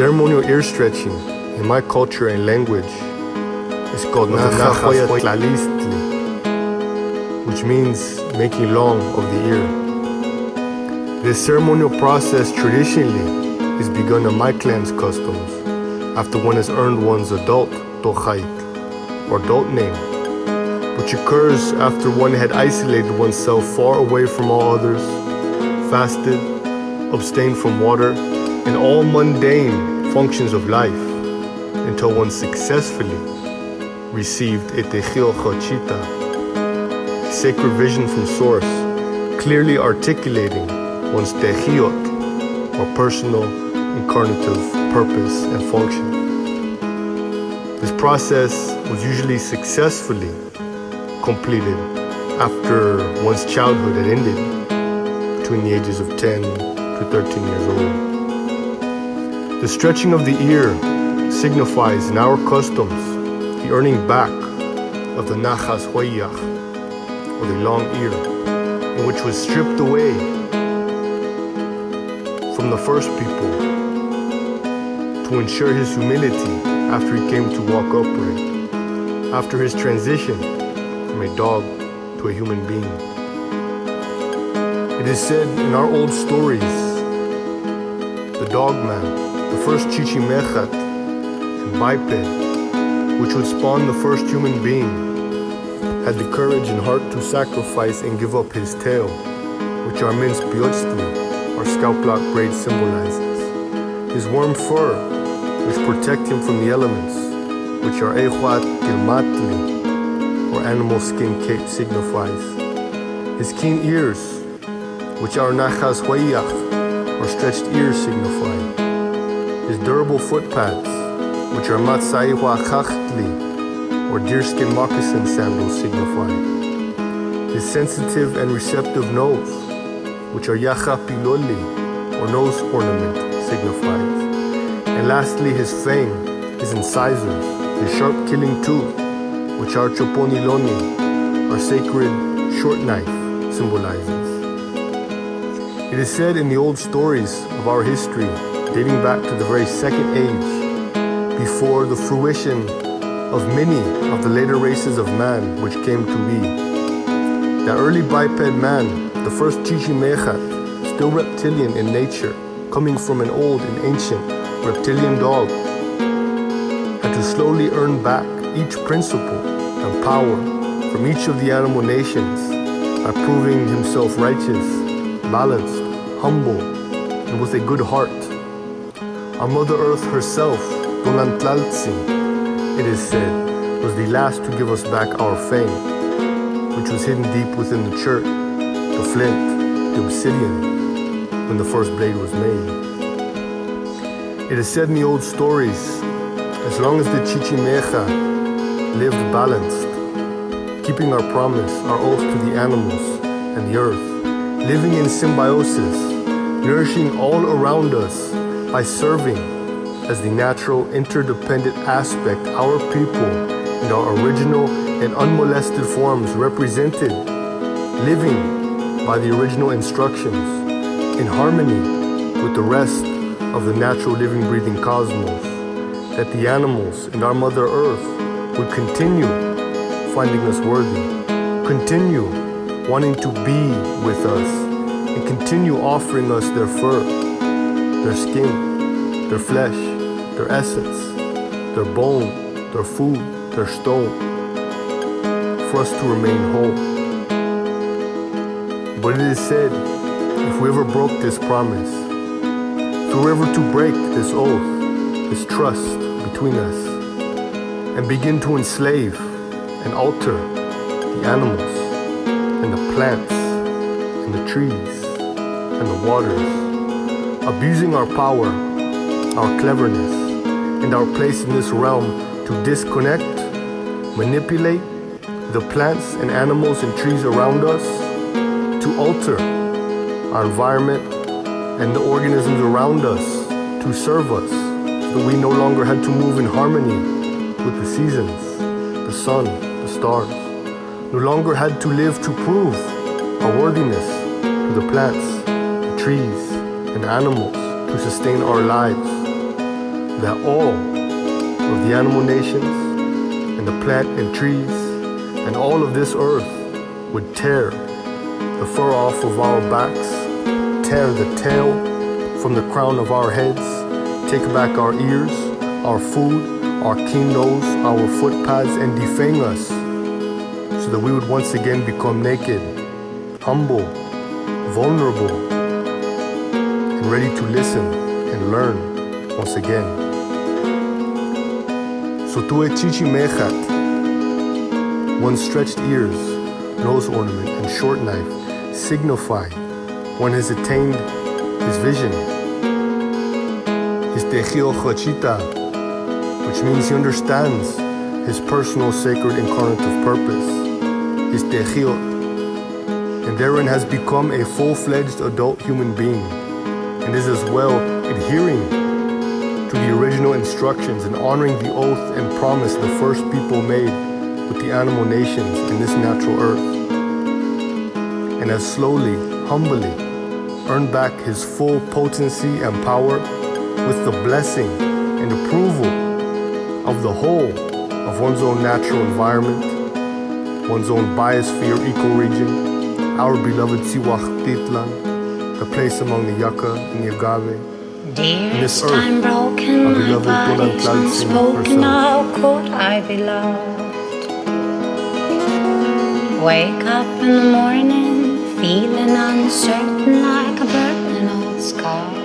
Ceremonial ear stretching in my culture and language is called Tlalistli, which means making long of the ear. This ceremonial process traditionally is begun in my clan's customs after one has earned one's adult tochait, or adult name, which occurs after one had isolated oneself far away from all others, fasted, abstained from water, and all mundane functions of life, until one successfully received Teypohs'weepeehl, sacred vision from source, clearly articulating one's techiot, or personal incarnative purpose and function. This process was usually successfully completed after one's childhood had ended, between the ages of 10 to 13 years old. The stretching of the ear signifies in our customs the earning back of the Teypohs'weepeehl, or the long ear, in which was stripped away from the first people to ensure his humility after he came to walk upright, after his transition from a dog to a human being. It is said in our old stories, the dog man, the first Chichimeca and biped, which would spawn the first human being, had the courage and heart to sacrifice and give up his tail, which our minced Teypohs'weepeehl, our scalp lock braid, symbolizes. His warm fur, which protect him from the elements, which our Gilmatli, or animal skin cape, signifies. His keen ears, which our Teypohs'weepeehl, or stretched ears, signify. His durable foot pads, which our Chachtli, or deerskin moccasin sandals, signify. His sensitive and receptive nose, which our Piloli, or nose ornament, signifies. And lastly, his fang, his incisors, his sharp killing tooth, which our Choponiloni, our sacred short knife, symbolizes. It is said in the old stories of our history, dating back to the very second age, before the fruition of many of the later races of man which came to be, that early biped man, the first Chichimeca, still reptilian in nature, coming from an old and ancient reptilian dog, had to slowly earn back each principle and power from each of the animal nations by proving himself righteous, balanced, humble, and with a good heart. Our Mother Earth herself, it is said, was the last to give us back our fame, which was hidden deep within the chert, the flint, the obsidian, when the first blade was made. It is said in the old stories, as long as the Chichimeca lived balanced, keeping our promise, our oath to the animals and the earth, living in symbiosis, nourishing all around us by serving as the natural interdependent aspect our people and our original and unmolested forms represented, living by the original instructions, in harmony with the rest of the natural living breathing cosmos, that the animals and our Mother Earth would continue finding us worthy, continue wanting to be with us, and continue offering us their fur, their skin, their flesh, their essence, their bone, their food, their stone, for us to remain whole. But it is said, if we ever broke this promise, if we were ever to break this oath, this trust between us, and begin to enslave and alter the animals and the plants and the trees and the waters, abusing our power, our cleverness, and our place in this realm to disconnect, manipulate the plants and animals and trees around us, to alter our environment and the organisms around us to serve us, so that we no longer had to move in harmony with the seasons, the sun, the stars, no longer had to live to prove our worthiness to the plants, the trees, and animals to sustain our lives, that all of the animal nations and the plant and trees and all of this earth would tear the fur off of our backs, tear the tail from the crown of our heads, take back our ears, our food, our keen nose, our footpaths, and defang us so that we would once again become naked, humble, vulnerable, and ready to listen and learn once again. So to a Chichimeca, one's stretched ears, nose ornament, and short knife signify one has attained his vision, his Teypohs'weepeehl, which means he understands his personal sacred incarnative purpose, his Teypohs'weepeehl, and therein has become a full-fledged adult human being, and is as well adhering to the original instructions and honoring the oath and promise the first people made with the animal nations in this natural earth, and has slowly, humbly earned back his full potency and power with the blessing and approval of the whole of one's own natural environment, one's own biosphere ecoregion, our beloved Teypohs'weepeehl, the place among the yucca and the agave. Dearest, I'm broken, my body's unspoken, how could I be loved? Wake up in the morning, feeling uncertain like a burning old scar.